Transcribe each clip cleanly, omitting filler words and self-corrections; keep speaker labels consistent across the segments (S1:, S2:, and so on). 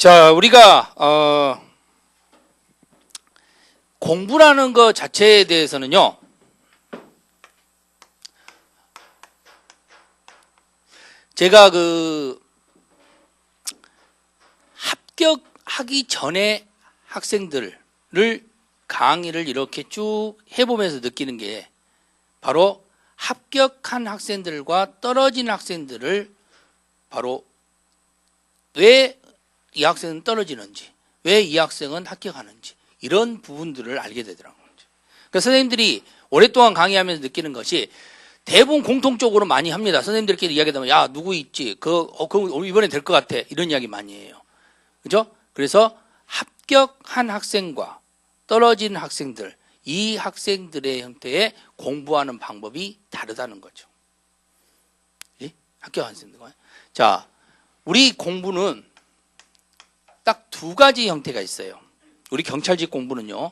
S1: 자, 우리가 공부라는 것 자체에 대해서는요, 제가 합격하기 전에 학생들을 강의를 이렇게 쭉 해보면서 느끼는 게 바로 합격한 학생들과 떨어진 학생들을 바로 왜 이 학생은 떨어지는지, 왜 이 학생은 합격하는지 이런 부분들을 알게 되더라고요. 그러니까 선생님들이 오랫동안 강의하면서 느끼는 것이 대부분 공통적으로 많이 합니다. 선생님들끼리 이야기하면 야 누구 있지? 그럼 이번에 될 것 같아. 이런 이야기 많이 해요. 그죠? 그래서 합격한 학생과 떨어진 학생들, 이 학생들의 형태의 공부하는 방법이 다르다는 거죠. 예? 합격한 학생들. 자, 우리 공부는 딱 두 가지 형태가 있어요. 우리 경찰직 공부는요.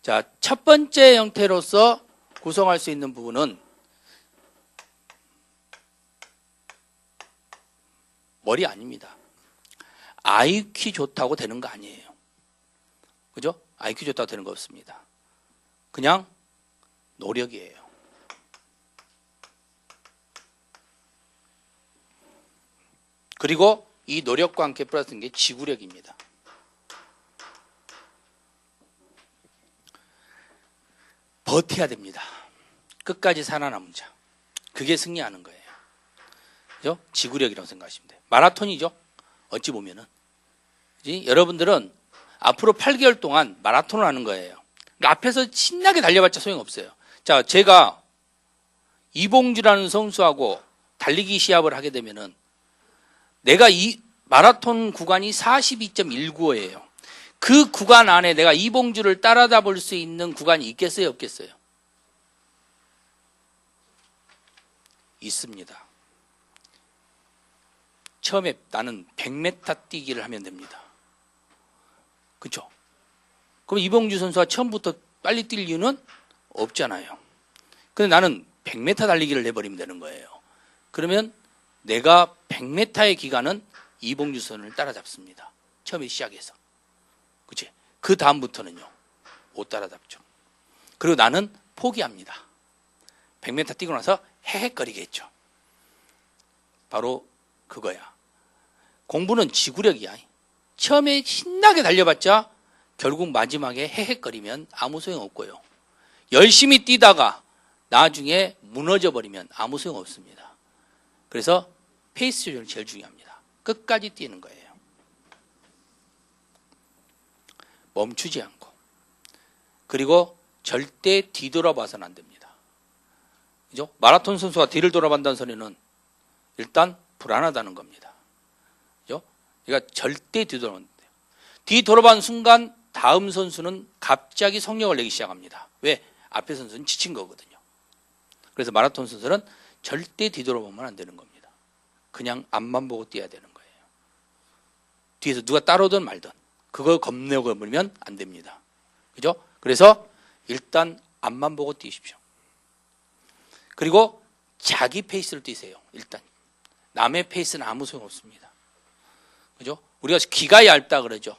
S1: 자, 첫 번째 형태로서 구성할 수 있는 부분은 머리 아닙니다. IQ 좋다고 되는 거 아니에요. 그죠? IQ 좋다고 되는 거 없습니다. 그냥 노력이에요. 그리고 이 노력과 함께 플러스는 게 지구력입니다. 버텨야 됩니다. 끝까지 살아남은 자. 그게 승리하는 거예요. 그죠? 지구력이라고 생각하시면 돼요. 마라톤이죠. 어찌 보면은. 그치? 여러분들은 앞으로 8개월 동안 마라톤을 하는 거예요. 그러니까 앞에서 신나게 달려봤자 소용없어요. 자, 제가 이봉주라는 선수하고 달리기 시합을 하게 되면은 내가 이 마라톤 구간이 42.195예요. 그 구간 안에 내가 이봉주를 따라잡을 수 있는 구간이 있겠어요, 없겠어요? 있습니다. 처음에 나는 100m 뛰기를 하면 됩니다. 그렇죠? 그럼 이봉주 선수가 처음부터 빨리 뛸 이유는 없잖아요. 근데 나는 100m 달리기를 해버리면 되는 거예요. 그러면 내가 100m의 기간은 이봉주 선수를 따라잡습니다. 처음에 시작해서. 그치? 그 다음부터는요, 못 따라잡죠. 그리고 나는 포기합니다. 100m 뛰고 나서 헤헤거리겠죠. 바로 그거야. 공부는 지구력이야. 처음에 신나게 달려봤자 결국 마지막에 헤헤거리면 아무 소용없고요. 열심히 뛰다가 나중에 무너져 버리면 아무 소용없습니다. 그래서 페이스 조절이 제일 중요합니다. 끝까지 뛰는 거예요. 멈추지 않고. 그리고 절대 뒤돌아봐서는 안 됩니다. 그죠? 마라톤 선수가 뒤를 돌아본다는 소리는 일단 불안하다는 겁니다. 그죠? 그러니까 절대 뒤돌아보면 안 돼요. 뒤돌아본 순간 다음 선수는 갑자기 속력을 내기 시작합니다. 왜? 앞에 선수는 지친 거거든요. 그래서 마라톤 선수는 절대 뒤돌아보면 안 되는 겁니다. 그냥 앞만 보고 뛰어야 되는 거예요. 뒤에서 누가 따라오든 말든 그걸 겁내고 버리면 안 됩니다. 그죠? 그래서 일단 앞만 보고 뛰십시오. 그리고 자기 페이스를 뛰세요. 일단 남의 페이스는 아무 소용 없습니다. 그죠? 우리가 귀가 얇다 그러죠.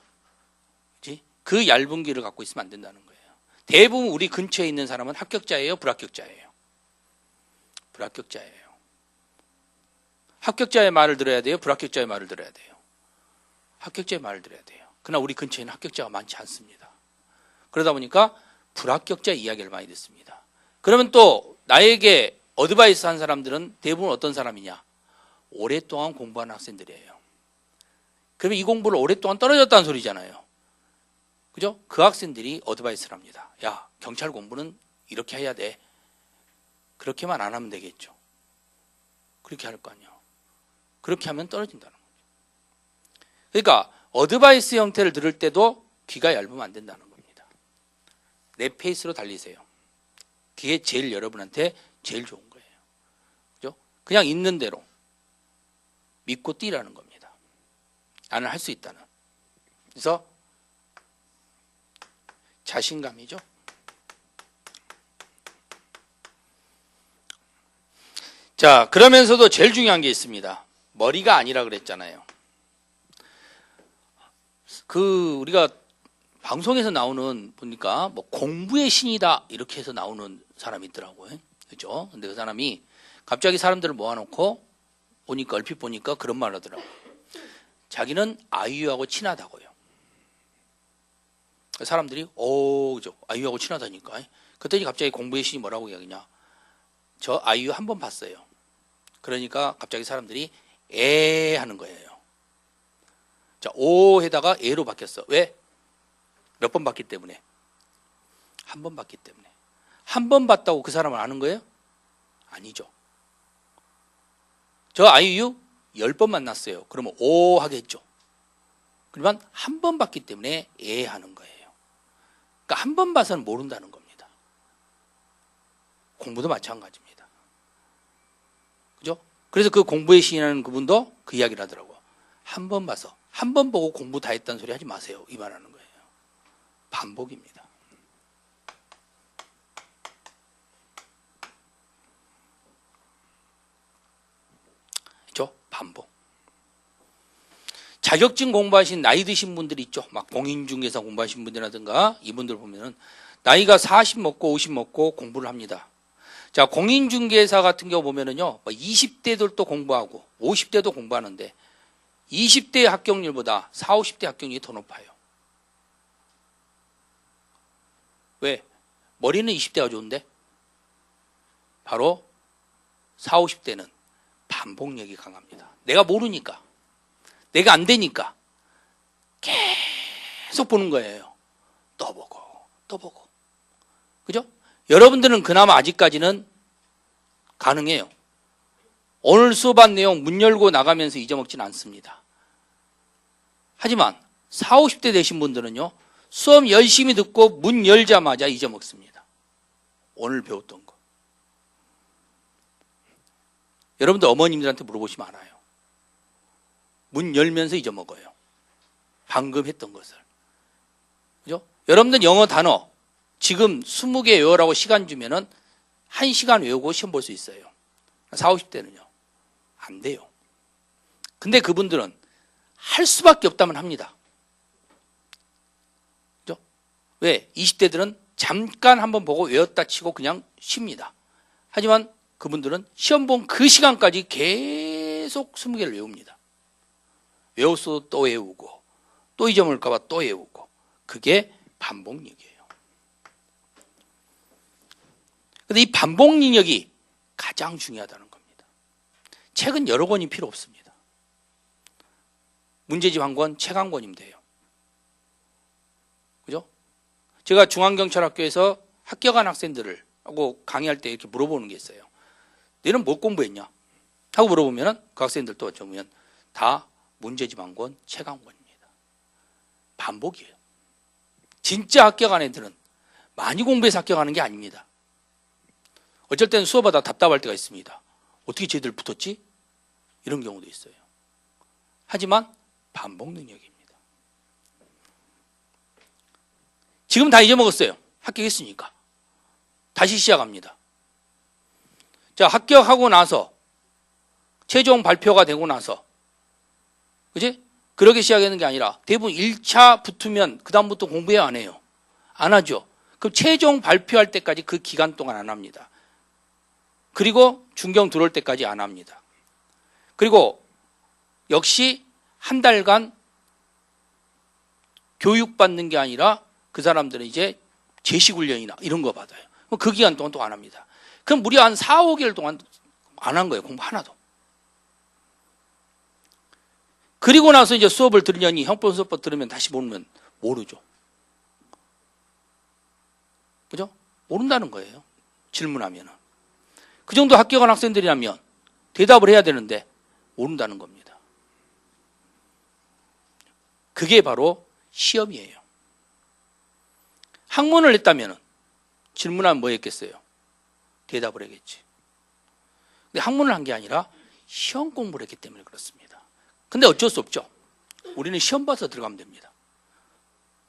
S1: 그치? 그 얇은 귀를 갖고 있으면 안 된다는 거예요. 대부분 우리 근처에 있는 사람은 합격자예요, 불합격자예요? 불합격자예요. 합격자의 말을 들어야 돼요, 불합격자의 말을 들어야 돼요? 합격자의 말을 들어야 돼요. 그러나 우리 근처에는 합격자가 많지 않습니다. 그러다 보니까 불합격자 이야기를 많이 듣습니다. 그러면 또 나에게 어드바이스 한 사람들은 대부분 어떤 사람이냐? 오랫동안 공부한 학생들이에요. 그러면 이 공부를 오랫동안 떨어졌다는 소리잖아요. 그죠? 그 학생들이 어드바이스를 합니다. 야, 경찰 공부는 이렇게 해야 돼. 그렇게만 안 하면 되겠죠. 그렇게 할 거 아니야. 그렇게 하면 떨어진다는 거죠. 그러니까 어드바이스 형태를 들을 때도 귀가 얇으면 안 된다는 겁니다. 내 페이스로 달리세요. 그게 제일 여러분한테 제일 좋은 거예요. 그죠? 그냥 있는 대로 믿고 뛰라는 겁니다. 나는 할 수 있다는. 그래서 자신감이죠. 자, 그러면서도 제일 중요한 게 있습니다. 머리가 아니라 그랬잖아요. 우리가 방송에서 나오는 보니까 뭐 공부의 신이다 이렇게 해서 나오는 사람이 있더라고요. 그죠? 근데 그 사람이 갑자기 사람들을 모아놓고 보니까 얼핏 보니까 그런 말을 하더라고요. 자기는 아이유하고 친하다고요. 사람들이 그죠? 아이유하고 친하다니까. 그랬더니 갑자기 공부의 신이 뭐라고 이야기냐? 저 아이유 한 번 봤어요. 그러니까 갑자기 사람들이 에 하는 거예요. 자, 오에다가 에로 바뀌었어. 왜? 몇 번 봤기 때문에. 한 번 봤기 때문에. 한 번 봤다고 그 사람을 아는 거예요? 아니죠. 저 아이유 10번 만났어요. 그러면 오 하겠죠. 그러면 한 번 봤기 때문에 에 하는 거예요. 그러니까 한 번 봐서는 모른다는 겁니다. 공부도 마찬가지입니다. 그죠? 그래서 그 공부의 신이라는 그분도 그 이야기를 하더라고요. 한 번 봐서, 한 번 보고 공부 다 했다는 소리 하지 마세요. 이 말하는 거예요. 반복입니다. 그죠? 반복. 자격증 공부하신 나이 드신 분들이 있죠. 막 공인중개사 공부하신 분들이라든가 이분들 보면은 나이가 40 먹고 50 먹고 공부를 합니다. 자, 공인중개사 같은 경우 보면은요, 20대들도 공부하고 50대도 공부하는데 20대 합격률보다 40, 50대 합격률이 더 높아요. 왜? 머리는 20대가 좋은데 바로 40, 50대는 반복력이 강합니다. 내가 모르니까, 내가 안 되니까 계속 보는 거예요. 또 보고 또 보고. 그죠? 여러분들은 그나마 아직까지는 가능해요. 오늘 수업한 내용 문 열고 나가면서 잊어먹지는 않습니다. 하지만 40, 50대 되신 분들은요, 수업 열심히 듣고 문 열자마자 잊어먹습니다. 오늘 배웠던 거. 여러분들 어머님들한테 물어보시면 알아요. 문 열면서 잊어먹어요. 방금 했던 것을. 그죠? 여러분들 영어 단어 지금 20개 외우라고 시간 주면은 1시간 외우고 시험 볼 수 있어요. 40, 50대는요. 안 돼요. 근데 그분들은 할 수밖에 없다면 합니다. 그죠? 왜? 20대들은 잠깐 한번 보고 외웠다 치고 그냥 쉽니다. 하지만 그분들은 시험 본 그 시간까지 계속 20개를 외웁니다. 외웠어도 또 외우고 또 잊어먹을까 봐 또 외우고. 그게 반복력이에요. 근데 이 반복 능력이 가장 중요하다는 겁니다. 책은 여러 권이 필요 없습니다. 문제집 한 권, 책 한 권이면 돼요. 그죠? 제가 중앙경찰학교에서 합격한 학생들을 하고 강의할 때 이렇게 물어보는 게 있어요. 너는 뭐 공부했냐? 하고 물어보면 그 학생들도 어쩌면 다 문제집 한 권, 책 한 권입니다. 반복이에요. 진짜 합격한 애들은 많이 공부해서 합격하는 게 아닙니다. 어쩔 때는 수업하다 답답할 때가 있습니다. 어떻게 쟤들 붙었지? 이런 경우도 있어요. 하지만 반복 능력입니다. 지금 다 잊어먹었어요. 합격했으니까. 다시 시작합니다. 자, 합격하고 나서 최종 발표가 되고 나서 그지? 그렇게 시작하는 게 아니라 대부분 1차 붙으면 그 다음부터 공부해야 안 해요. 안 하죠. 그럼 최종 발표할 때까지 그 기간 동안 안 합니다. 그리고 중경 들어올 때까지 안 합니다. 그리고 역시 한 달간 교육받는 게 아니라 그 사람들은 이제 제식훈련이나 이런 거 받아요. 그 기간 동안 또 안 합니다. 그럼 무려 한 4, 5개월 동안 안 한 거예요. 공부 하나도. 그리고 나서 이제 수업을 들으려니 형법 수업법 들으면 다시 모르면 모르죠. 그죠? 모른다는 거예요. 질문하면은. 그 정도 합격한 학생들이라면 대답을 해야 되는데 모른다는 겁니다. 그게 바로 시험이에요. 학문을 했다면 질문하면 뭐 했겠어요? 대답을 하겠지. 근데 학문을 한 게 아니라 시험 공부를 했기 때문에 그렇습니다. 근데 어쩔 수 없죠. 우리는 시험 봐서 들어가면 됩니다.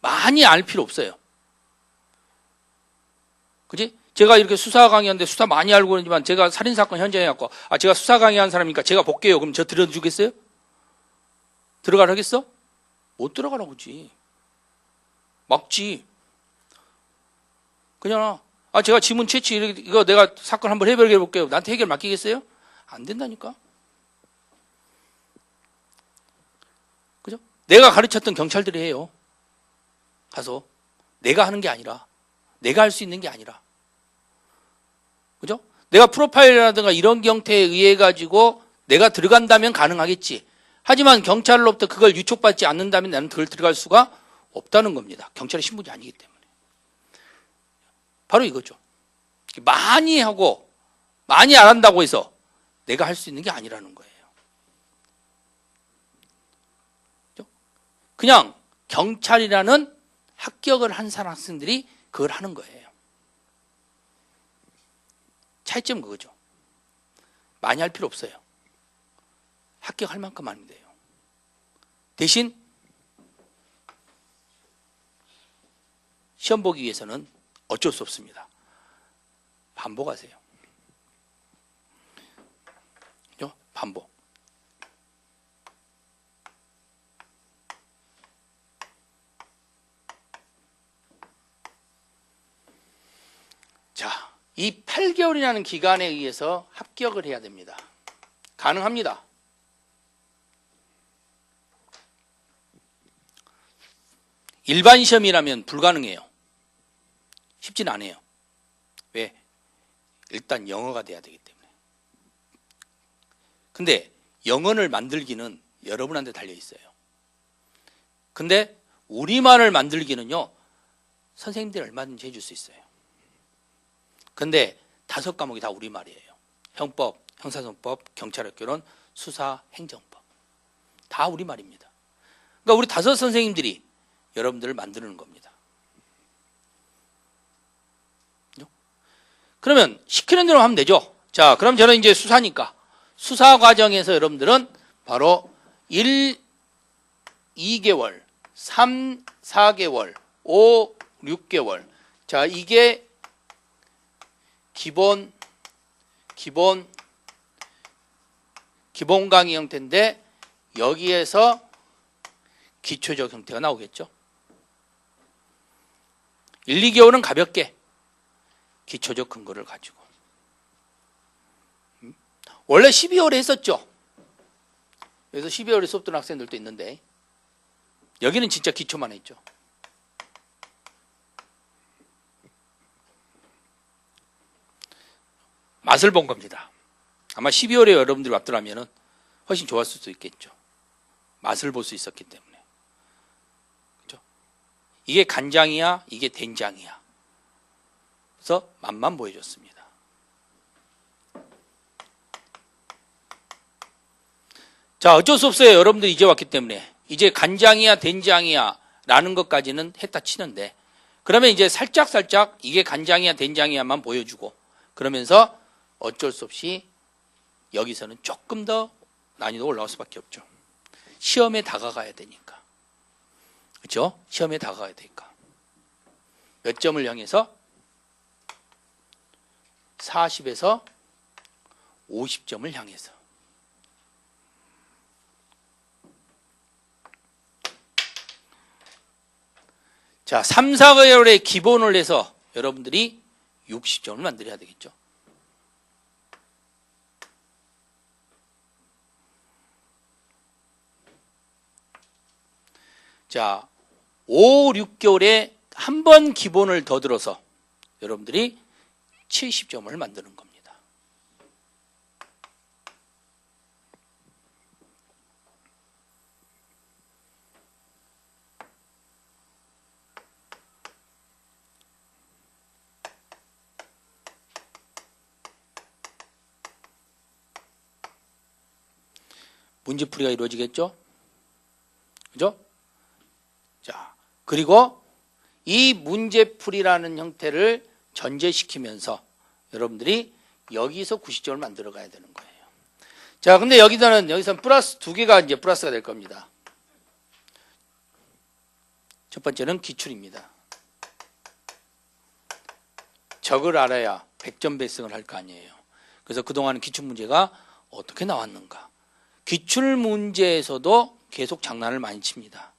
S1: 많이 알 필요 없어요. 그지? 제가 이렇게 수사 강의하는데 수사 많이 알고 있지만 제가 살인사건 현장에 갖고 제가 수사 강의한 사람이니까 제가 볼게요. 그럼 저 들어주겠어요? 들어가라 하겠어? 못 들어가라고 그러지. 막지. 그냥 제가 지문 채취 이거 내가 사건 한번 해결해 볼게요. 나한테 해결 맡기겠어요? 안 된다니까. 그죠? 내가 가르쳤던 경찰들이 해요. 가서 내가 하는 게 아니라, 내가 할 수 있는 게 아니라, 그죠? 내가 프로파일이라든가 이런 형태에 의해 가지고 내가 들어간다면 가능하겠지. 하지만 경찰로부터 그걸 유촉받지 않는다면 나는 그걸 들어갈 수가 없다는 겁니다. 경찰의 신분이 아니기 때문에. 바로 이거죠. 많이 하고 많이 안 한다고 해서 내가 할 수 있는 게 아니라는 거예요. 그냥 경찰이라는 합격을 한 학생들이 그걸 하는 거예요. 차이점은 그거죠. 많이 할 필요 없어요. 합격할 만큼 하면 돼요. 대신 시험 보기 위해서는 어쩔 수 없습니다. 반복하세요. 그죠? 반복. 자, 이 8개월이라는 기간에 의해서 합격을 해야 됩니다. 가능합니다. 일반 시험이라면 불가능해요. 쉽진 않아요. 왜? 일단 영어가 돼야 되기 때문에. 근데 영어를 만들기는 여러분한테 달려 있어요. 근데 우리말을 만들기는요, 선생님들이 얼마든지 해줄 수 있어요. 근데 5과목이 다 우리말이에요. 형법, 형사소송법, 경찰학교론, 수사, 행정법. 다 우리말입니다. 그러니까 우리 5 선생님들이 여러분들을 만드는 겁니다. 그러면 시키는 대로 하면 되죠. 자, 그럼 저는 이제 수사니까 수사 과정에서 여러분들은 바로 1, 2개월, 3, 4개월, 5, 6개월. 자, 이게 기본 강의 형태인데 여기에서 기초적 형태가 나오겠죠. 1, 2개월은 가볍게 기초적 근거를 가지고. 원래 12월에 했었죠. 그래서 12월에 수업 듣는 학생들도 있는데 여기는 진짜 기초만 했죠. 맛을 본 겁니다. 아마 12월에 여러분들이 왔더라면 훨씬 좋았을 수도 있겠죠. 맛을 볼 수 있었기 때문에. 그렇죠? 이게 간장이야, 이게 된장이야. 그래서 맛만 보여줬습니다. 자, 어쩔 수 없어요. 여러분들이 이제 왔기 때문에. 이제 간장이야, 된장이야 라는 것까지는 했다 치는데, 그러면 이제 살짝 이게 간장이야, 된장이야만 보여주고, 그러면서 어쩔 수 없이 여기서는 조금 더 난이도 올라갈 수밖에 없죠. 시험에 다가가야 되니까. 그렇죠? 시험에 다가가야 되니까. 몇 점을 향해서? 40에서 50점을 향해서. 자, 3, 4개월의 기본을 해서 여러분들이 60점을 만들어야 되겠죠. 자, 5, 6개월에 한 번 기본을 더 들어서 여러분들이 70점을 만드는 겁니다. 문제풀이가 이루어지겠죠? 그죠? 자, 그리고 이 문제풀이라는 형태를 전제시키면서 여러분들이 여기서 90점을 만들어 가야 되는 거예요. 자, 근데 여기서는 플러스 2개가 이제 플러스가 될 겁니다. 첫 번째는 기출입니다. 적을 알아야 100점 배승을 할 거 아니에요. 그래서 그동안 기출 문제가 어떻게 나왔는가. 기출 문제에서도 계속 장난을 많이 칩니다.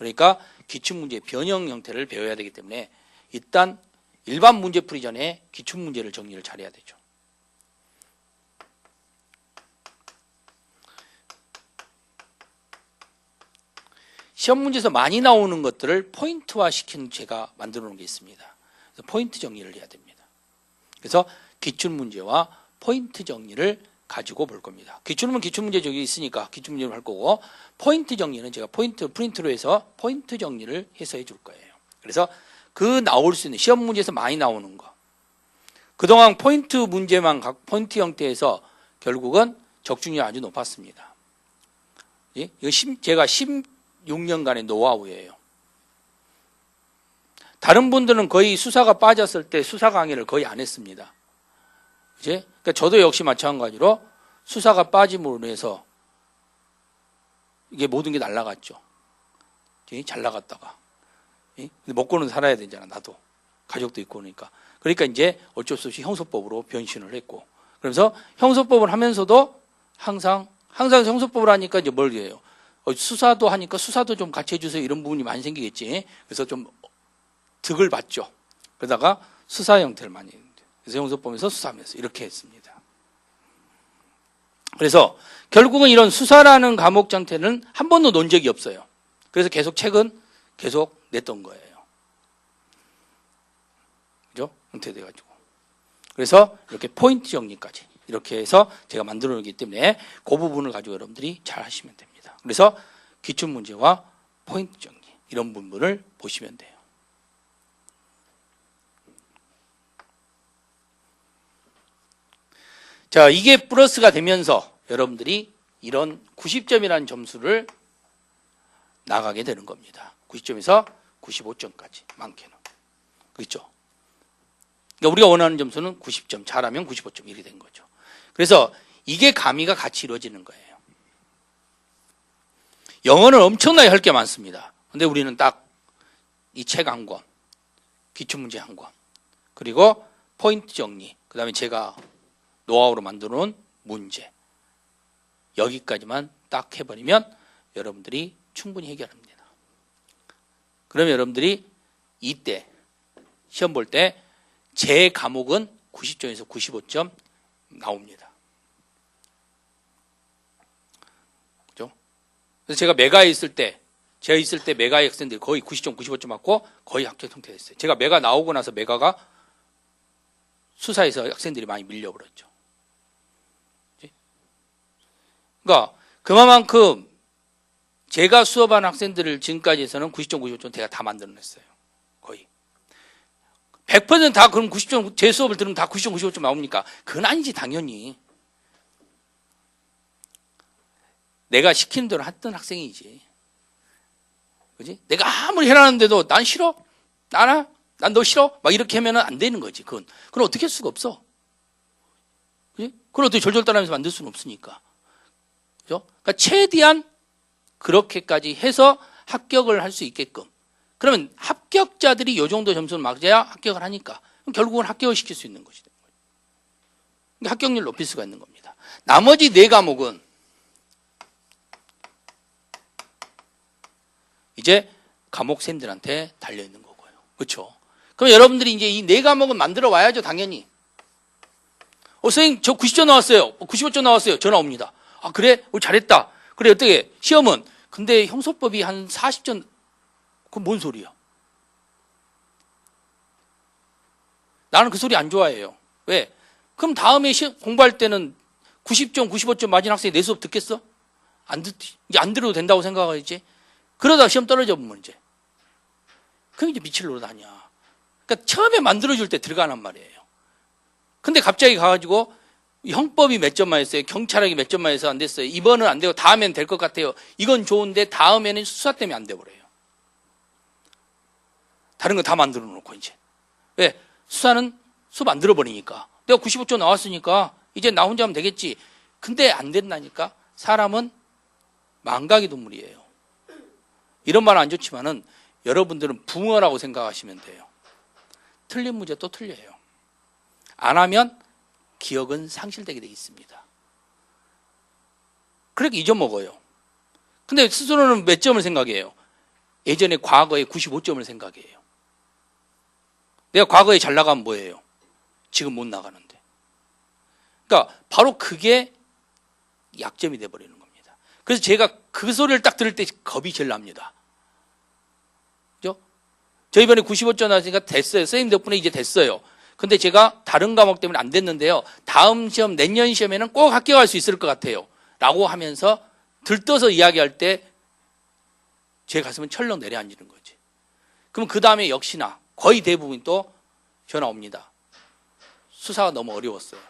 S1: 그러니까 기출문제의 변형 형태를 배워야 되기 때문에 일단 일반 문제 풀이 전에 기출문제를 정리를 잘해야 되죠. 시험 문제에서 많이 나오는 것들을 포인트화 시키는 제가 만들어 놓은 게 있습니다. 그래서 포인트 정리를 해야 됩니다. 그래서 기출문제와 포인트 정리를 가지고 볼 겁니다. 기출은 기출문제 저기 있으니까 기출문제를 할 거고, 포인트 정리는 제가 프린트로 해서 포인트 정리를 해서 해줄 거예요. 그래서 그 나올 수 있는 시험 문제에서 많이 나오는 거, 그동안 포인트 문제만 포인트 형태에서 결국은 적중률이 아주 높았습니다. 이거 제가 16년간의 노하우예요. 다른 분들은 거의 수사가 빠졌을 때 수사 강의를 거의 안 했습니다. 이제 그러니까 저도 역시 마찬가지로 수사가 빠짐으로 해서 이게 모든 게 날아갔죠. 잘 나갔다가 근데 먹고는 살아야 되잖아. 나도 가족도 있고 그러니까 이제 어쩔 수 없이 형소법으로 변신을 했고, 그래서 형소법을 하면서도 항상 형소법을 하니까 이제 뭘 해요? 수사도 하니까 수사도 좀 같이 해주세요. 이런 부분이 많이 생기겠지. 그래서 좀 득을 봤죠. 그러다가 수사 형태를 많이 했는데, 그래서 형소법에서 수사하면서 이렇게 했습니다. 그래서 결국은 이런 수사라는 과목 장태는 한 번도 논 적이 없어요. 그래서 계속 책은 계속 냈던 거예요. 그죠? 형태돼가지고. 그래서 이렇게 포인트 정리까지 이렇게 해서 제가 만들어 놓기 때문에 그 부분을 가지고 여러분들이 잘 하시면 됩니다. 그래서 기출문제와 포인트 정리 이런 부분을 보시면 돼요. 자, 이게 플러스가 되면서 여러분들이 이런 90점이라는 점수를 나가게 되는 겁니다. 90점에서 95점까지 많게는. 그렇죠? 그러니까 우리가 원하는 점수는 90점, 잘하면 95점 이렇게 된 거죠. 그래서 이게 가미가 같이 이루어지는 거예요. 영어는 엄청나게 할 게 많습니다. 근데 우리는 딱 이 책 한 권, 기출문제 한 권, 그리고 포인트 정리, 그 다음에 제가 노하우로 만들어 놓은 문제, 여기까지만 딱 해버리면 여러분들이 충분히 해결합니다. 그러면 여러분들이 이때 시험 볼 때 제 과목은 90점에서 95점 나옵니다. 그죠? 그래서 제가 메가에 있을 때 메가의 학생들이 거의 90점, 95점 맞고 거의 합격 형태가 됐어요. 제가 메가 나오고 나서 메가가 수사에서 학생들이 많이 밀려버렸죠. 그러니까 그만큼 제가 수업한 학생들을 지금까지 해서는 90점, 95점 제가 다 만들어냈어요. 거의. 100% 다 그럼 90점, 제 수업을 들으면 다 90점, 95점 나옵니까? 그건 아니지, 당연히. 내가 시키는 대로 했던 학생이지. 그지? 내가 아무리 해라는데도 난 싫어? 난 너 싫어? 막 이렇게 하면 안 되는 거지. 그건 어떻게 할 수가 없어. 그지? 그걸 어떻게 졸졸 따라하면서 만들 수는 없으니까. 그죠? 그러니까 최대한 그렇게까지 해서 합격을 할 수 있게끔. 그러면 합격자들이 이 정도 점수를 맞아야 합격을 하니까 그럼 결국은 합격을 시킬 수 있는 것이 되는 거예요. 그러니까 합격률을 높일 수가 있는 겁니다. 나머지 4과목은 이제 과목쌤들한테 달려있는 거고요. 그렇죠? 그럼 여러분들이 이제 이 4과목은 만들어 와야죠, 당연히. 선생님, 저 90점 나왔어요. 95점 나왔어요. 전화 옵니다. 아, 그래? 잘했다. 그래, 어떻게? 시험은? 근데 형소법이 한 40점, 그건 뭔 소리야? 나는 그 소리 안 좋아해요. 왜? 그럼 다음에 공부할 때는 90점, 95점 맞은 학생이 내 수업 듣겠어? 이제 안 들어도 된다고 생각하겠지? 그러다 시험 떨어져 보면 이제. 그럼 이제 미칠 노릇 아니야. 그러니까 처음에 만들어줄 때 들어가란 말이에요. 근데 갑자기 가가지고 형법이 몇 점만 했어요. 경찰학이 몇 점만 해서 안 됐어요. 이번은 안 되고 다음엔 될 것 같아요. 이건 좋은데 다음에는 수사 때문에 안 돼버려요. 다른 거 다 만들어 놓고 이제. 왜? 수사는 수업 안 들어버리니까. 내가 95점 나왔으니까 이제 나 혼자 하면 되겠지. 근데 안 된다니까. 사람은 망각의 동물이에요. 이런 말은 안 좋지만은 여러분들은 붕어라고 생각하시면 돼요. 틀린 문제 또 틀려요. 안 하면 기억은 상실되게 되어 있습니다. 그러니까 잊어먹어요. 근데 스스로는 몇 점을 생각해요? 예전에 과거에 95점을 생각해요. 내가 과거에 잘 나가면 뭐예요? 지금 못 나가는데. 그러니까 바로 그게 약점이 돼버리는 겁니다. 그래서 제가 그 소리를 딱 들을 때 겁이 제일 납니다. 그죠? 저 이번에 95점 나왔으니까 됐어요. 선생님 덕분에 이제 됐어요. 근데 제가 다른 과목 때문에 안 됐는데요. 다음 시험, 내년 시험에는 꼭 합격할 수 있을 것 같아요. 라고 하면서 들떠서 이야기할 때 제 가슴은 철렁 내려앉는 거지. 그럼 그 다음에 역시나 거의 대부분 또 전화 옵니다. 수사가 너무 어려웠어요.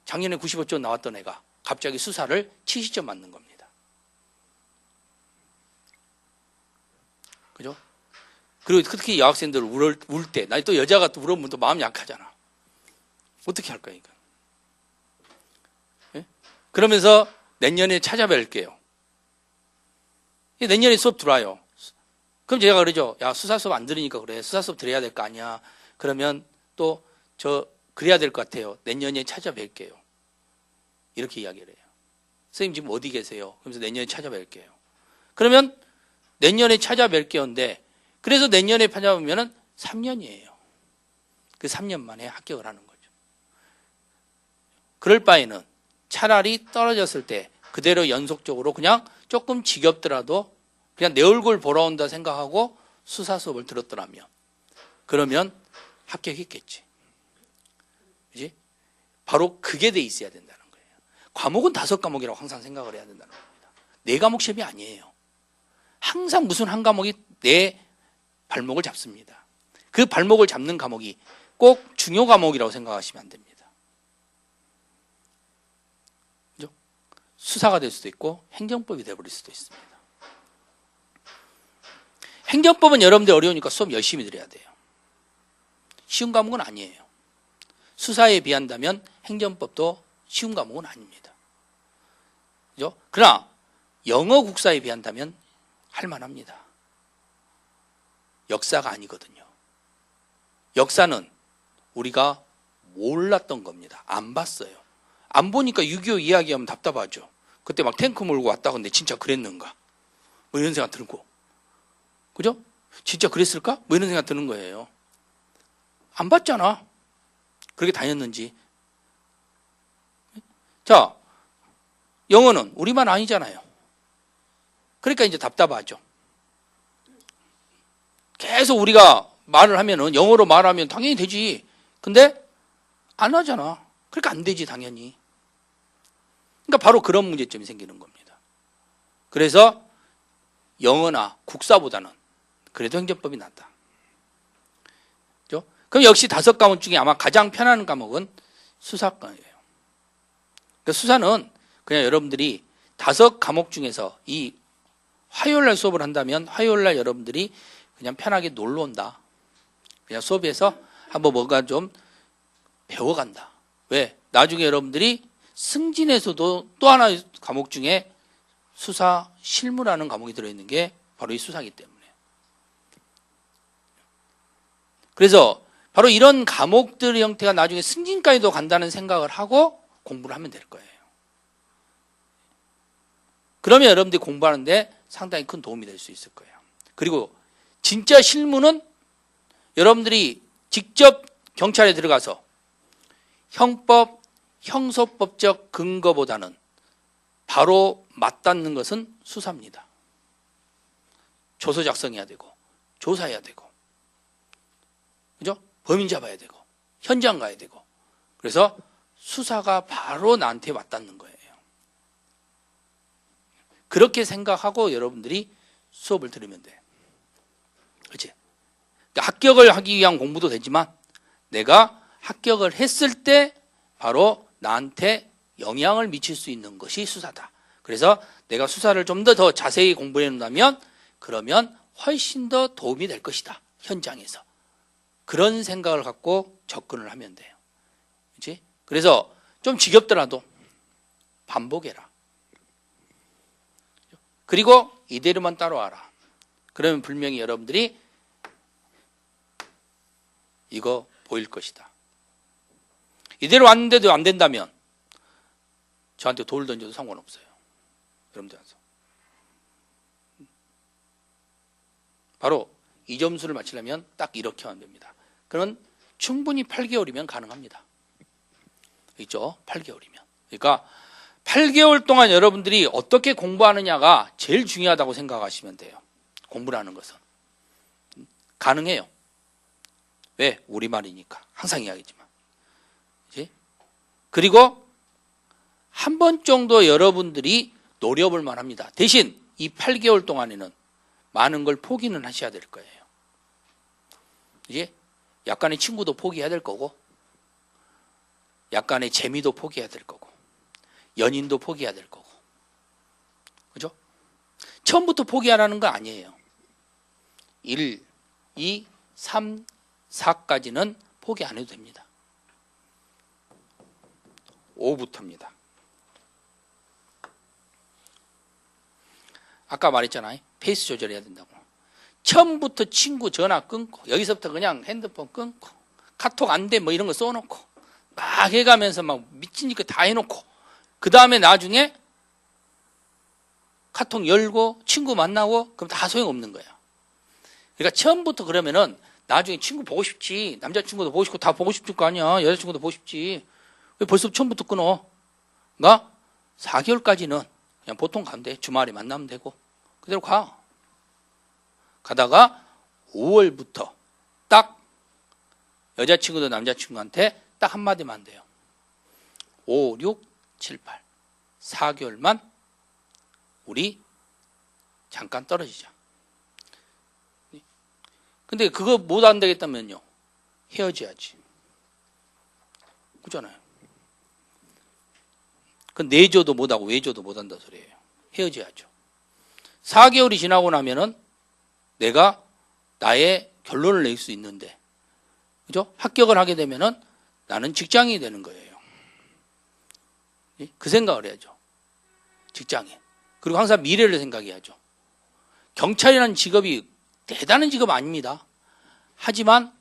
S1: 작년에 95점 나왔던 애가 갑자기 수사를 70점 맞는 겁니다. 그죠? 그리고 특히 여학생들 울 때, 나 또 여자가 또 울으면 또 마음 약하잖아. 어떻게 할까, 이거? 예? 그러면서 내년에 찾아뵐게요. 내년에 수업 들어와요. 그럼 제가 그러죠. 야, 수사 수업 안 들으니까 그래. 수사 수업 들어야 될 거 아니야. 그러면 또 그래야 될 것 같아요. 내년에 찾아뵐게요. 이렇게 이야기를 해요. 선생님 지금 어디 계세요? 그러면서 내년에 찾아뵐게요. 그러면 내년에 찾아뵐게요인데 그래서 내년에 찾아보면은 3년이에요. 그 3년 만에 합격을 하는 거죠. 그럴 바에는 차라리 떨어졌을 때 그대로 연속적으로 그냥 조금 지겹더라도 그냥 내 얼굴 보러 온다 생각하고 수사 수업을 들었더라면 그러면 합격했겠지. 그지? 바로 그게 돼 있어야 된다는 거예요. 과목은 5과목이라고 항상 생각을 해야 된다는 겁니다. 4과목 시험이 아니에요. 항상 무슨 한 과목이 내 발목을 잡습니다. 그 발목을 잡는 과목이 꼭 중요 과목이라고 생각하시면 안 됩니다. 그죠? 수사가 될 수도 있고 행정법이 돼버릴 수도 있습니다. 행정법은 여러분들 어려우니까 수업 열심히 들어야 돼요. 쉬운 과목은 아니에요. 수사에 비한다면 행정법도 쉬운 과목은 아닙니다. 그죠? 그러나 영어 국사에 비한다면 할만합니다. 역사가 아니거든요. 역사는 우리가 몰랐던 겁니다. 안 봤어요. 안 보니까 6.25 이야기하면 답답하죠. 그때 막 탱크 몰고 왔다 근데 진짜 그랬는가? 뭐 이런 생각 들고. 그죠? 진짜 그랬을까? 뭐 이런 생각 드는 거예요. 안 봤잖아. 그렇게 다녔는지. 자, 영어는 우리만 아니잖아요. 그러니까 이제 답답하죠. 계속 우리가 말을 하면은 영어로 말하면 당연히 되지. 근데 안 하잖아. 그러니까 안 되지 당연히. 그러니까 바로 그런 문제점이 생기는 겁니다. 그래서 영어나 국사보다는 그래도 행정법이 낫다. 그죠? 그럼 역시 5과목 중에 아마 가장 편한 과목은 수사과예요. 그러니까 수사는 그냥 여러분들이 5과목 중에서 이 화요일날 수업을 한다면 화요일날 여러분들이 그냥 편하게 놀러 온다. 그냥 수업에서 한번 뭔가 좀 배워간다. 왜? 나중에 여러분들이 승진에서도 또 하나의 과목 중에 수사 실무라는 과목이 들어있는 게 바로 이 수사이기 때문에. 그래서 바로 이런 과목들의 형태가 나중에 승진까지도 간다는 생각을 하고 공부를 하면 될 거예요. 그러면 여러분들이 공부하는데 상당히 큰 도움이 될 수 있을 거예요. 그리고 진짜 실무는 여러분들이 직접 경찰에 들어가서 형법, 형소법적 근거보다는 바로 맞닿는 것은 수사입니다. 조서 작성해야 되고 조사해야 되고 그죠? 범인 잡아야 되고 현장 가야 되고 그래서 수사가 바로 나한테 맞닿는 거예요. 그렇게 생각하고 여러분들이 수업을 들으면 돼. 그렇지? 그러니까 합격을 하기 위한 공부도 되지만 내가 합격을 했을 때 바로 나한테 영향을 미칠 수 있는 것이 수사다. 그래서 내가 수사를 좀 더 자세히 공부해 놓는다면 그러면 훨씬 더 도움이 될 것이다. 현장에서. 그런 생각을 갖고 접근을 하면 돼요. 그렇지? 그래서 좀 지겹더라도 반복해라. 그리고 이대로만 따라와라. 그러면 분명히 여러분들이 이거 보일 것이다. 이대로 왔는데도 안 된다면 저한테 돌 던져도 상관없어요. 여러분들한테. 바로 이 점수를 맞추려면 딱 이렇게 하면 됩니다. 그건 충분히 8개월이면 가능합니다. 있죠? 8개월이면. 그러니까 8개월 동안 여러분들이 어떻게 공부하느냐가 제일 중요하다고 생각하시면 돼요. 공부라는 것은. 가능해요. 왜? 우리말이니까. 항상 이야기지만. 그치? 그리고 한 번 정도 여러분들이 노려볼 만합니다. 대신 이 8개월 동안에는 많은 걸 포기는 하셔야 될 거예요. 이제 약간의 친구도 포기해야 될 거고, 약간의 재미도 포기해야 될 거고, 연인도 포기해야 될 거고. 그죠? 처음부터 포기하라는 거 아니에요. 1, 2, 3, 4까지는 포기 안 해도 됩니다. 5부터입니다. 아까 말했잖아요. 페이스 조절해야 된다고. 처음부터 친구 전화 끊고, 여기서부터 그냥 핸드폰 끊고, 카톡 안 돼 뭐 이런 거 써놓고, 막 해가면서 막 미치니까 다 해놓고, 그 다음에 나중에 카톡 열고 친구 만나고 그럼 다 소용없는 거예요. 그러니까 처음부터 그러면은 나중에 친구 보고 싶지, 남자친구도 보고 싶고 다 보고 싶을 거 아니야. 여자친구도 보고 싶지. 왜 벌써 처음부터 끊어? 그러니까 4개월까지는 그냥 보통 가면 돼. 주말에 만나면 되고 그대로 가. 가다가 5월부터 딱 여자친구도 남자친구한테 딱 한마디만 안 돼요. 5, 6, 7, 8 4개월만 우리 잠깐 떨어지자. 근데 그거 못 안 되겠다면요, 헤어져야지. 그잖아요. 그 내줘도 못하고 외줘도 못한다 소리예요. 헤어져야죠. 4개월이 지나고 나면은 내가 나의 결론을 낼 수 있는데, 그죠? 합격을 하게 되면은 나는 직장인이 되는 거예요. 그 생각을 해야죠. 직장인. 그리고 항상 미래를 생각해야죠. 경찰이라는 직업이 대단한 직업 아닙니다. 하지만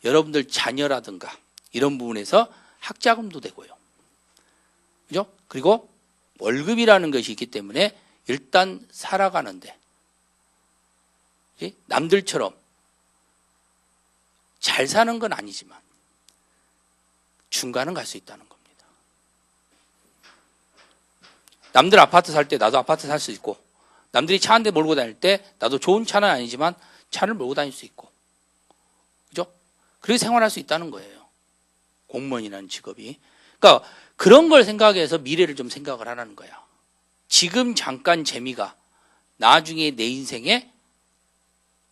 S1: 여러분들 자녀라든가 이런 부분에서 학자금도 되고요. 그죠? 그리고 월급이라는 것이 있기 때문에 일단 살아가는데 남들처럼 잘 사는 건 아니지만 중간은 갈 수 있다는 겁니다. 남들 아파트 살 때 나도 아파트 살 수 있고, 남들이 차 한 대 몰고 다닐 때 나도 좋은 차는 아니지만 차를 몰고 다닐 수 있고, 그죠? 그렇게 생활할 수 있다는 거예요. 공무원이라는 직업이. 그러니까 그런 걸 생각해서 미래를 좀 생각을 하라는 거야. 지금 잠깐 재미가 나중에 내 인생에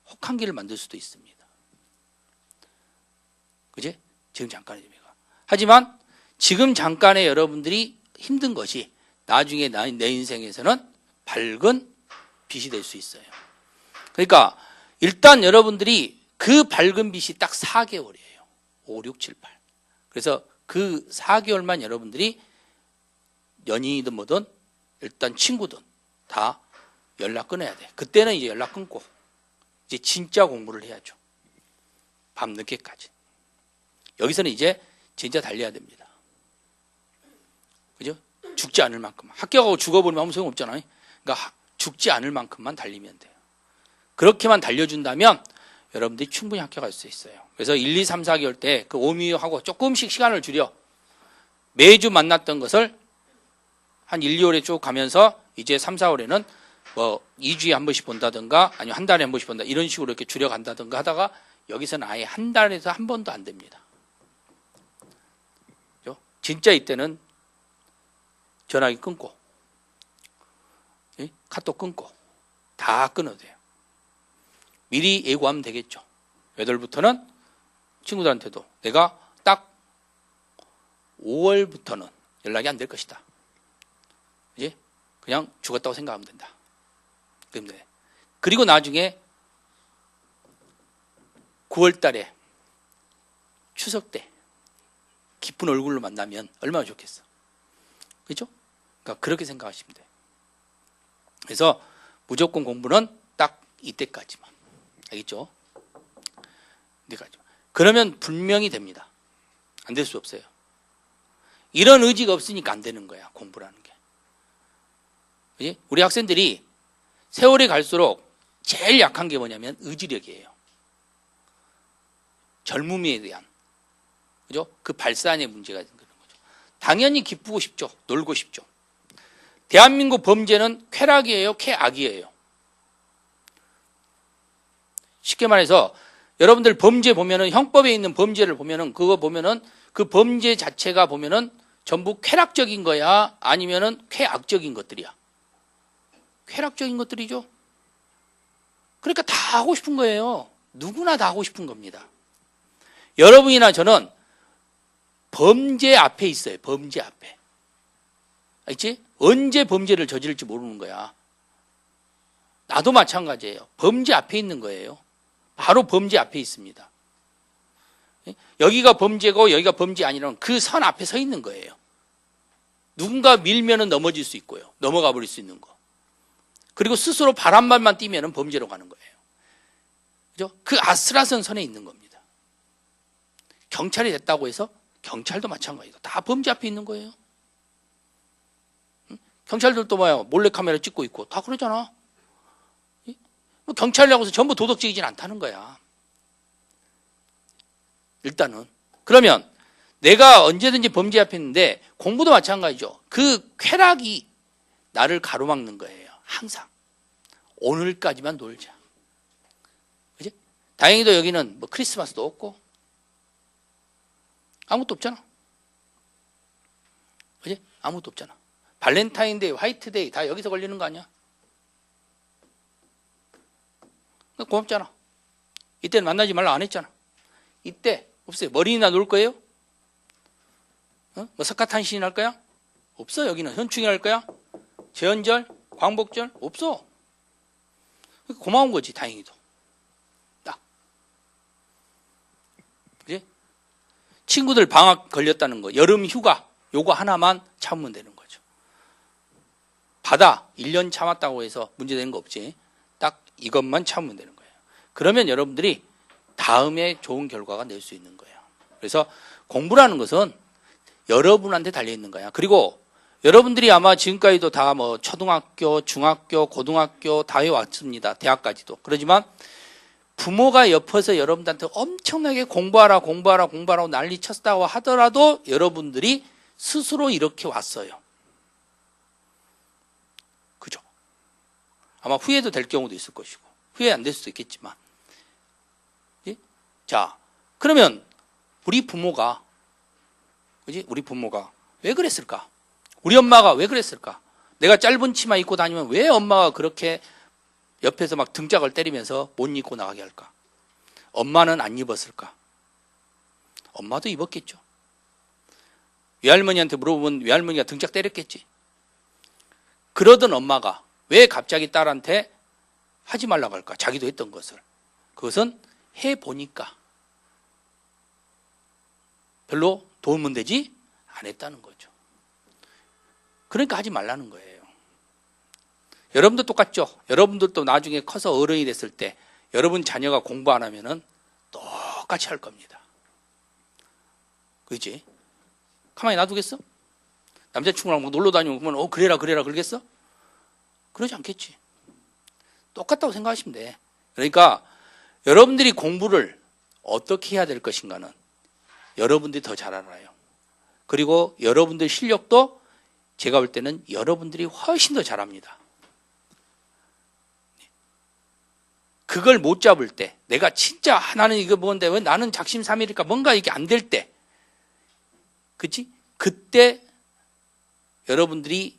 S1: 혹한기를 만들 수도 있습니다. 그지? 지금 잠깐의 재미가. 하지만 지금 잠깐의 여러분들이 힘든 것이 나중에 내 인생에서는 밝은 빛이 될 수 있어요. 그러니까 일단 여러분들이 그 밝은 빛이 딱 4개월이에요. 5, 6, 7, 8. 그래서 그 4개월만 여러분들이 연인이든 뭐든 일단 친구든 다 연락 끊어야 돼. 그때는 이제 연락 끊고 이제 진짜 공부를 해야죠. 밤늦게까지. 여기서는 이제 진짜 달려야 됩니다. 그죠? 죽지 않을 만큼. 합격하고 죽어버리면 아무 소용없잖아요. 그러니까 죽지 않을 만큼만 달리면 돼요. 그렇게만 달려준다면 여러분들이 충분히 합격할 수 있어요. 그래서 1, 2, 3, 4개월 때 그 오미하고 조금씩 시간을 줄여 매주 만났던 것을 한 1, 2월에 쭉 가면서 이제 3, 4월에는 뭐 2주에 한 번씩 본다든가 아니면 한 달에 한 번씩 본다 이런 식으로 이렇게 줄여간다든가 하다가 여기서는 아예 한 달에서 한 번도 안 됩니다. 그죠? 진짜 이때는 전화기 끊고 카톡 끊고 다 끊어도 돼요. 미리 예고하면 되겠죠. 8월부터는 친구들한테도 내가 딱 5월부터는 연락이 안 될 것이다. 이제 그냥 죽었다고 생각하면 된다. 그리고 나중에 9월 달에 추석 때 기쁜 얼굴로 만나면 얼마나 좋겠어. 그렇죠? 그러니까 그렇게 생각하시면 돼요. 그래서 무조건 공부는 딱 이때까지만. 알겠죠? 이때까지만. 그러면 분명히 됩니다. 안 될 수 없어요. 이런 의지가 없으니까 안 되는 거야, 공부라는 게. 그치? 우리 학생들이 세월이 갈수록 제일 약한 게 뭐냐면 의지력이에요. 젊음에 대한, 그죠? 그 발산의 문제가 있는 거죠. 당연히 기쁘고 싶죠. 놀고 싶죠. 대한민국 범죄는 쾌락이에요, 쾌악이에요. 쉽게 말해서 여러분들 범죄 보면은, 형법에 있는 범죄를 보면은, 그거 보면은 그 범죄 자체가 보면은 전부 쾌락적인 거야, 아니면은 쾌악적인 것들이야. 쾌락적인 것들이죠. 그러니까 다 하고 싶은 거예요. 누구나 다 하고 싶은 겁니다. 여러분이나 저는 범죄 앞에 있어요. 범죄 앞에. 알지? 언제 범죄를 저지를지 모르는 거야. 나도 마찬가지예요. 범죄 앞에 있는 거예요. 바로 범죄 앞에 있습니다. 여기가 범죄고 여기가 범죄 아니라면 그 선 앞에 서 있는 거예요. 누군가 밀면은 넘어질 수 있고요. 넘어가 버릴 수 있는 거. 그리고 스스로 발 한 발만 뛰면은 범죄로 가는 거예요. 그죠? 그 아슬아슬한 선에 있는 겁니다. 경찰이 됐다고 해서 경찰도 마찬가지다. 다 범죄 앞에 있는 거예요. 경찰들도 뭐야, 몰래카메라 찍고 있고 다 그러잖아. 경찰이라고 해서 전부 도덕적이진 않다는 거야. 일단은. 그러면 내가 언제든지 범죄 앞에 있는데 공부도 마찬가지죠. 그 쾌락이 나를 가로막는 거예요. 항상. 오늘까지만 놀자. 그지? 다행히도 여기는 뭐 크리스마스도 없고 아무것도 없잖아. 그지? 아무것도 없잖아. 발렌타인데이, 화이트데이 다 여기서 걸리는 거 아니야? 고맙잖아. 이때는 만나지 말라 안 했잖아. 이때 없어요. 머리나 놀 거예요? 뭐 석가탄신이 할 거야? 없어. 여기는 현충일 할 거야? 제헌절, 광복절 없어. 고마운 거지. 다행히도. 딱. 그지? 친구들 방학 걸렸다는 거, 여름 휴가 요거 하나만 참으면 되는 거죠. 바다 1년 참았다고 해서 문제되는 거 없지. 딱 이것만 참으면 되는 거예요. 그러면 여러분들이 다음에 좋은 결과가 낼 수 있는 거예요. 그래서 공부라는 것은 여러분한테 달려있는 거야. 그리고 여러분들이 아마 지금까지도 다 뭐 초등학교, 중학교, 고등학교 다 해왔습니다. 대학까지도. 그러지만 부모가 옆에서 여러분들한테 엄청나게 공부하라고 난리 쳤다고 하더라도 여러분들이 스스로 이렇게 왔어요. 그죠? 아마 후회도 될 경우도 있을 것이고 후회 안 될 수도 있겠지만. 예? 자, 그러면 우리 부모가, 그지? 우리 부모가 왜 그랬을까? 우리 엄마가 왜 그랬을까? 내가 짧은 치마 입고 다니면 왜 엄마가 그렇게 옆에서 막 등짝을 때리면서 못 입고 나가게 할까? 엄마는 안 입었을까? 엄마도 입었겠죠. 외할머니한테 물어보면 외할머니가 등짝 때렸겠지. 그러던 엄마가 왜 갑자기 딸한테 하지 말라고 할까? 자기도 했던 것을. 그것은 해보니까 별로 도움은 되지 안 했다는 거죠. 그러니까 하지 말라는 거예요. 여러분도 똑같죠? 여러분들도 나중에 커서 어른이 됐을 때 여러분 자녀가 공부 안 하면은 똑같이 할 겁니다. 그렇지? 가만히 놔두겠어? 남자친구랑 뭐 놀러 다니면 그러면 그래라 그러겠어? 그러지 않겠지. 똑같다고 생각하시면 돼. 그러니까 여러분들이 공부를 어떻게 해야 될 것인가는 여러분들이 더 잘 알아요. 그리고 여러분들 실력도 제가 볼 때는 여러분들이 훨씬 더 잘합니다. 그걸 못 잡을 때, 내가 진짜 나는 이거 뭔데 왜 나는 작심삼일일까 뭔가 이게 안 될 때, 그치? 그때 여러분들이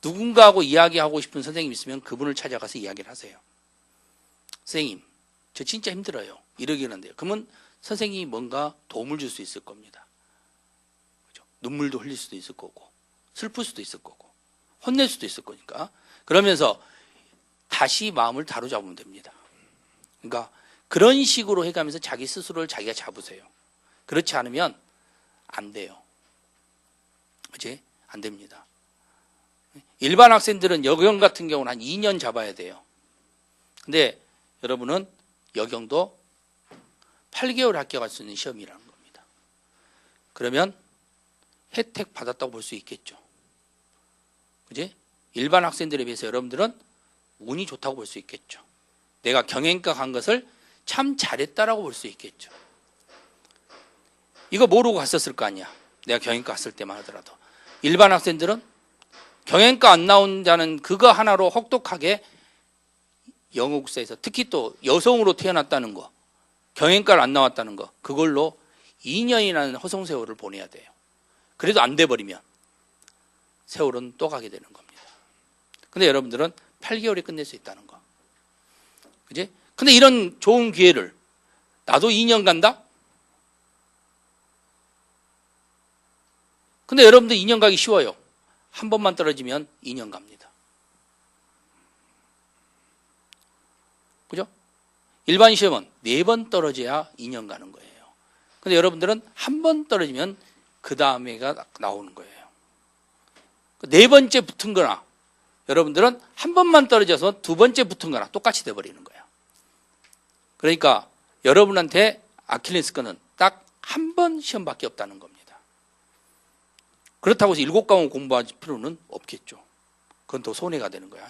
S1: 누군가하고 이야기하고 싶은 선생님 있으면 그분을 찾아가서 이야기를 하세요. 선생님, 저 진짜 힘들어요. 이러기는데요. 그러면 선생님이 뭔가 도움을 줄 수 있을 겁니다. 그죠? 눈물도 흘릴 수도 있을 거고, 슬플 수도 있을 거고, 혼낼 수도 있을 거니까. 그러면서 다시 마음을 다루잡으면 됩니다. 그러니까 그런 식으로 해가면서 자기 스스로를 자기가 잡으세요. 그렇지 않으면 안 돼요. 그치? 안 됩니다. 일반 학생들은 여경 같은 경우는 한 2년 잡아야 돼요. 근데 여러분은 여경도 8개월 합격할 수 있는 시험이라는 겁니다. 그러면 혜택 받았다고 볼 수 있겠죠. 그지? 일반 학생들에 비해서 여러분들은 운이 좋다고 볼 수 있겠죠. 내가 경영과 간 것을 참 잘했다라고 볼 수 있겠죠. 이거 모르고 갔었을 거 아니야. 내가 경영과 갔을 때만 하더라도. 일반 학생들은 경영과 안 나온다는 그거 하나로 혹독하게 영어 국사에서 특히 또 여성으로 태어났다는 거, 경영과를 안 나왔다는 거, 그걸로 2년이라는 허송세월을 보내야 돼요. 그래도 안 돼버리면 세월은 또 가게 되는 겁니다. 근데 여러분들은 8개월에 끝낼 수 있다는 거. 그지? 근데 이런 좋은 기회를 나도 2년 간다? 근데 여러분들 2년 가기 쉬워요. 한 번만 떨어지면 2년 갑니다. 그죠? 일반 시험은 4번 떨어져야 2년 가는 거예요. 근데 여러분들은 한 번 떨어지면 그 다음에가 나오는 거예요. 4번째 붙은 거나 여러분들은 한 번만 떨어져서 2번째 붙은 거나 똑같이 돼버리는 거예요. 그러니까 여러분한테 아킬레스건은 딱 한 번 시험밖에 없다는 겁니다. 그렇다고 해서 7과목 공부할 필요는 없겠죠. 그건 더 손해가 되는 거야.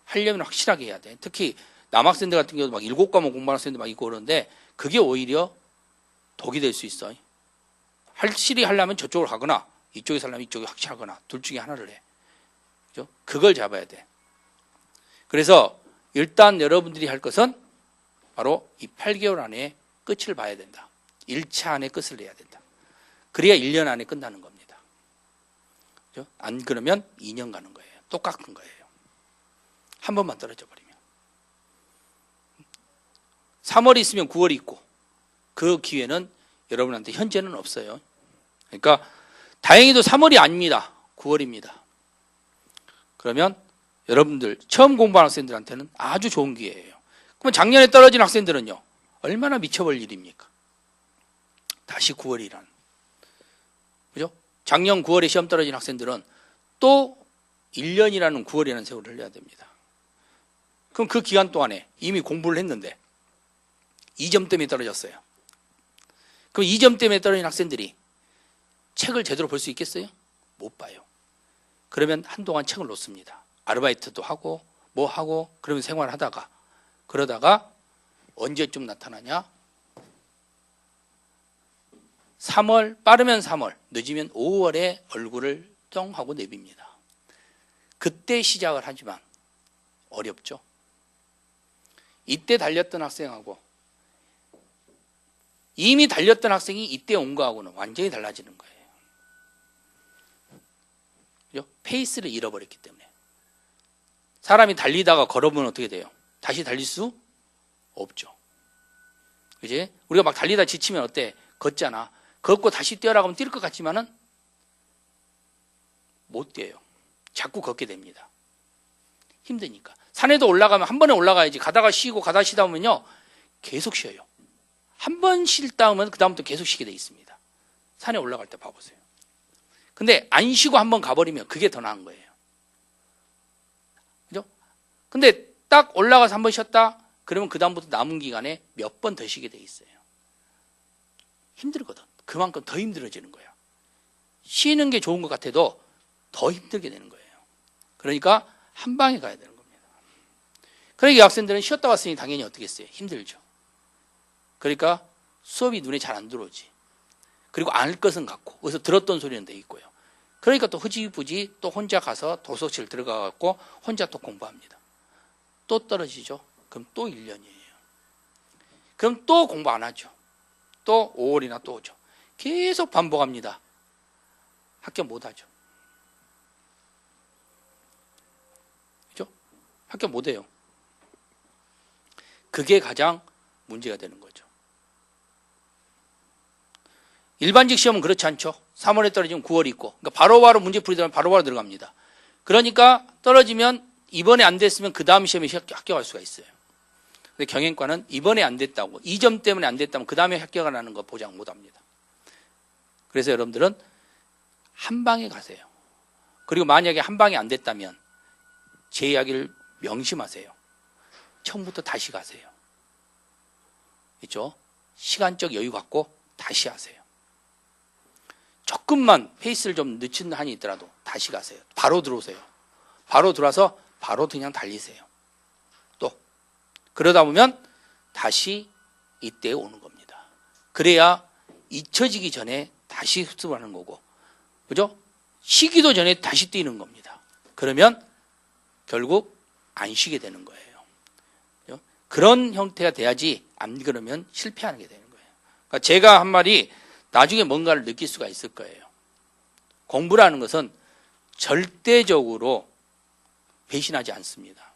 S1: 하려면 확실하게 해야 돼. 특히 남학생들 같은 경우도 막 7과목 공부하는 학생들 막 있고 그러는데 그게 오히려 독이 될 수 있어. 확실히 하려면 저쪽으로 가거나 이쪽에서 하려면 이쪽에 확실하거나 둘 중에 하나를 해. 그죠? 그걸 잡아야 돼. 그래서 일단 여러분들이 할 것은 바로 이 8개월 안에 끝을 봐야 된다. 1차 안에 끝을 내야 된다. 그래야 1년 안에 끝나는 겁니다. 그죠? 안 그러면 2년 가는 거예요. 똑같은 거예요. 한 번만 떨어져 버리면. 3월이 있으면 9월이 있고 그 기회는 여러분한테 현재는 없어요. 그러니까 다행히도 3월이 아닙니다. 9월입니다. 그러면 여러분들 처음 공부하는 학생들한테는 아주 좋은 기회예요. 그러면 작년에 떨어진 학생들은요. 얼마나 미쳐볼 일입니까? 다시 9월이란. 그죠? 작년 9월에 시험 떨어진 학생들은 또 1년이라는 9월이라는 세월을 흘려야 됩니다. 그럼 그 기간 동안에 이미 공부를 했는데 2점 때문에 떨어졌어요. 그럼 2점 때문에 떨어진 학생들이 책을 제대로 볼 수 있겠어요? 못 봐요. 그러면 한동안 책을 놓습니다. 아르바이트도 하고 뭐 하고 그러면 생활하다가 그러다가 언제쯤 나타나냐? 3월, 빠르면 3월, 늦으면 5월에 얼굴을 쩡 하고 내빕니다. 그때 시작을 하지만 어렵죠. 이때 달렸던 학생하고 이미 달렸던 학생이 이때 온 거하고는 완전히 달라지는 거예요. 그죠? 페이스를 잃어버렸기 때문에. 사람이 달리다가 걸어보면 어떻게 돼요? 다시 달릴 수 없죠. 그지? 우리가 막 달리다 지치면 어때? 걷잖아. 걷고 다시 뛰어라고 하면 뛸 것 같지만은 못 뛰어요. 자꾸 걷게 됩니다. 힘드니까. 산에도 올라가면 한 번에 올라가야지. 가다가 쉬고 가다가 쉬다 보면요. 계속 쉬어요. 한 번 쉴다 하면 그 다음부터 계속 쉬게 돼 있습니다. 산에 올라갈 때 봐보세요. 근데 안 쉬고 한 번 가버리면 그게 더 나은 거예요. 그죠? 근데 딱 올라가서 한 번 쉬었다? 그러면 그 다음부터 남은 기간에 몇 번 더 쉬게 돼 있어요. 힘들거든. 그만큼 더 힘들어지는 거예요. 쉬는 게 좋은 것 같아도 더 힘들게 되는 거예요. 그러니까 한 방에 가야 되는 겁니다. 그러니까 이 학생들은 쉬었다 왔으니 당연히 어떻게 했어요? 힘들죠. 그러니까 수업이 눈에 잘 안 들어오지. 그리고 알 것은 같고 어디서 들었던 소리는 돼 있고요. 그러니까 또 흐지부지 또 혼자 가서 도서실 들어가갖고 혼자 또 공부합니다. 또 떨어지죠. 그럼 또 1년이에요. 그럼 또 공부 안 하죠. 또 5월이나 또 오죠. 계속 반복합니다. 합격 못 하죠. 그죠? 합격 못 해요. 그게 가장 문제가 되는 거죠. 일반직 시험은 그렇지 않죠. 3월에 떨어지면 9월이 있고 그러니까 바로바로 문제풀이 되면 바로바로 들어갑니다. 그러니까 떨어지면 이번에 안 됐으면 그 다음 시험에 합격할 수가 있어요. 근데 경영과는 이번에 안 됐다고 2점 때문에 안 됐다면 그 다음에 합격을 하는 거 보장 못합니다. 그래서 여러분들은 한 방에 가세요. 그리고 만약에 한 방에 안 됐다면 제 이야기를 명심하세요. 처음부터 다시 가세요. 있죠? 시간적 여유 갖고 다시 하세요. 조금만 페이스를 좀 늦춘 한이 있더라도 다시 가세요. 바로 들어오세요. 바로 들어와서 바로 그냥 달리세요. 또 그러다 보면 다시 이때에 오는 겁니다. 그래야 잊혀지기 전에 다시 습습하는 거고, 그죠? 쉬기도 전에 다시 뛰는 겁니다. 그러면 결국 안 쉬게 되는 거예요. 그죠? 그런 형태가 돼야지, 안 그러면 실패하게 되는 거예요. 그러니까 제가 한 말이 나중에 뭔가를 느낄 수가 있을 거예요. 공부라는 것은 절대적으로 배신하지 않습니다.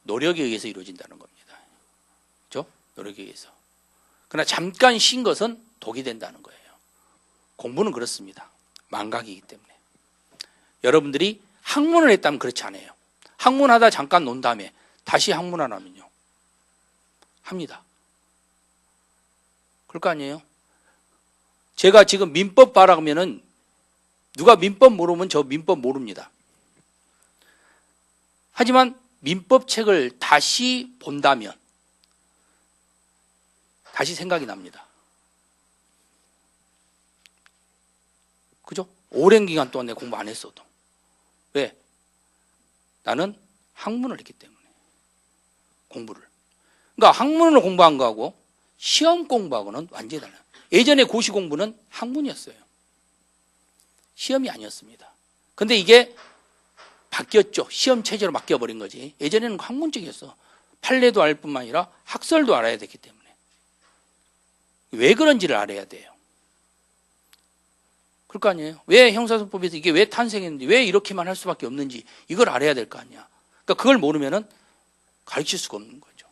S1: 노력에 의해서 이루어진다는 겁니다. 그죠? 노력에 의해서. 그러나 잠깐 쉰 것은 독이 된다는 거예요. 공부는 그렇습니다. 망각이기 때문에. 여러분들이 학문을 했다면 그렇지 않아요. 학문하다 잠깐 논 다음에 다시 학문하라면요. 합니다. 그럴 거 아니에요? 제가 지금 민법 봐라 그러면은 누가 민법 모르면 저 민법 모릅니다. 하지만 민법 책을 다시 본다면 다시 생각이 납니다. 그죠? 오랜 기간 동안 내가 공부 안 했어도. 왜? 나는 학문을 했기 때문에. 공부를. 그러니까 학문을 공부한 거하고 시험 공부하고는 완전히 달라요. 예전에 고시 공부는 학문이었어요. 시험이 아니었습니다. 근데 이게 바뀌었죠. 시험 체제로 바뀌어버린 거지. 예전에는 학문적이었어. 판례도 알 뿐만 아니라 학설도 알아야 되기 때문에. 왜 그런지를 알아야 돼요. 그럴 거 아니에요. 왜 형사소송법에서 이게 왜 탄생했는지, 왜 이렇게만 할 수밖에 없는지 이걸 알아야 될 거 아니야. 그러니까 그걸 모르면은 가르칠 수가 없는 거죠.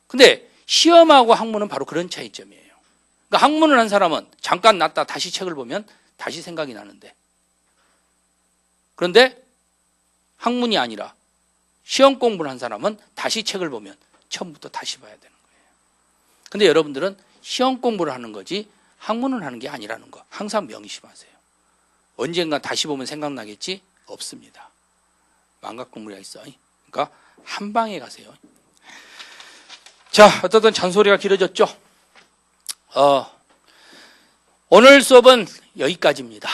S1: 근데 시험하고 학문은 바로 그런 차이점이에요. 그러니까 학문을 한 사람은 잠깐 놨다 다시 책을 보면 다시 생각이 나는데, 그런데 학문이 아니라 시험 공부를 한 사람은 다시 책을 보면 처음부터 다시 봐야 되는 거예요. 근데 여러분들은 시험 공부를 하는 거지 학문을 하는 게 아니라는 거 항상 명심하세요. 언젠가 다시 보면 생각나겠지? 없습니다. 망각 공부가 있어. 그러니까 한 방에 가세요. 자, 어쨌든 잔소리가 길어졌죠? 오늘 수업은 여기까지입니다.